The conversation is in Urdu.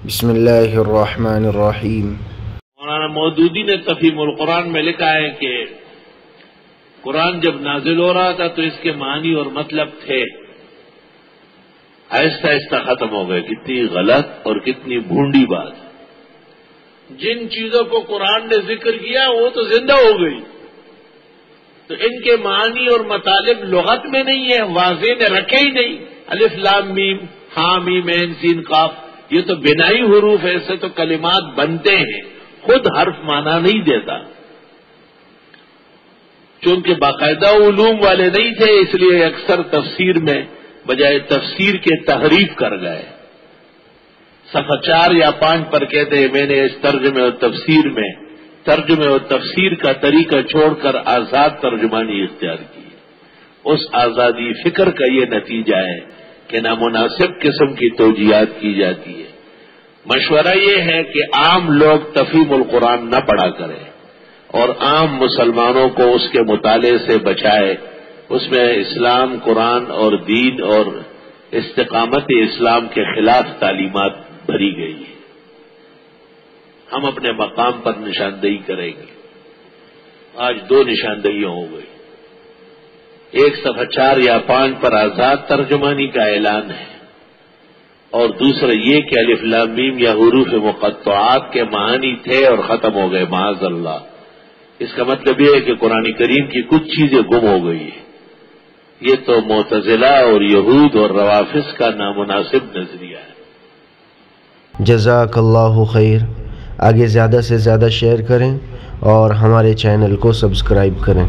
بسم اللہ الرحمن الرحیم۔ مولانا مودودی نے تفہیم القرآن میں لکھا ہے کہ قرآن جب نازل ہو رہا تھا تو اس کے معنی اور مطلب تھے، آہستہ آہستہ ختم ہو گئے۔ کتنی غلط اور کتنی بھونڈی بات۔ جن چیزوں کو قرآن نے ذکر کیا وہ تو زندہ ہو گئی، تو ان کے معنی اور مطالب لغت میں نہیں ہے، واضح نے رکھے ہی نہیں۔ الف لام میم ہاں میم عین سین قاف، یہ تو بنائی حروف ہے، ایسے تو کلمات بنتے ہیں، خود حرف معنی نہیں دیتا۔ چونکہ باقاعدہ علوم والے نہیں تھے، اس لیے اکثر تفسیر میں بجائے تفسیر کے تحریف کر گئے۔ صفحہ 4 یا 5 پر کہتے ہیں میں نے اس ترجمے اور تفسیر میں ترجمے اور تفسیر کا طریقہ چھوڑ کر آزاد ترجمانی اختیار کی۔ اس آزادی فکر کا یہ نتیجہ ہے کہ نامناسب قسم کی توجیہات کی جاتی ہے۔ مشورہ یہ ہے کہ عام لوگ تفہیم القرآن نہ پڑھا کریں اور عام مسلمانوں کو اس کے مطالعے سے بچائے۔ اس میں اسلام، قرآن اور دین اور استقامت اسلام کے خلاف تعلیمات بھری گئی ہے۔ ہم اپنے مقام پر نشاندہی کریں گے۔ آج 2 نشاندہیاں ہو گئی۔ ایک صفحہ 4 یا 5 پر آزاد ترجمانی کا اعلان ہے، اور دوسرا یہ کہ الف لام میم یا حروف مقطعات کے معانی تھے اور ختم ہو گئے، معاذ اللہ۔ اس کا مطلب یہ ہے کہ قرآن کریم کی کچھ چیزیں گم ہو گئی ہیں۔ یہ تو معتزلہ اور یہود اور روافض کا نامناسب نظریہ ہے۔ جزاک اللہ خیر۔ آگے زیادہ سے زیادہ شیئر کریں اور ہمارے چینل کو سبسکرائب کریں۔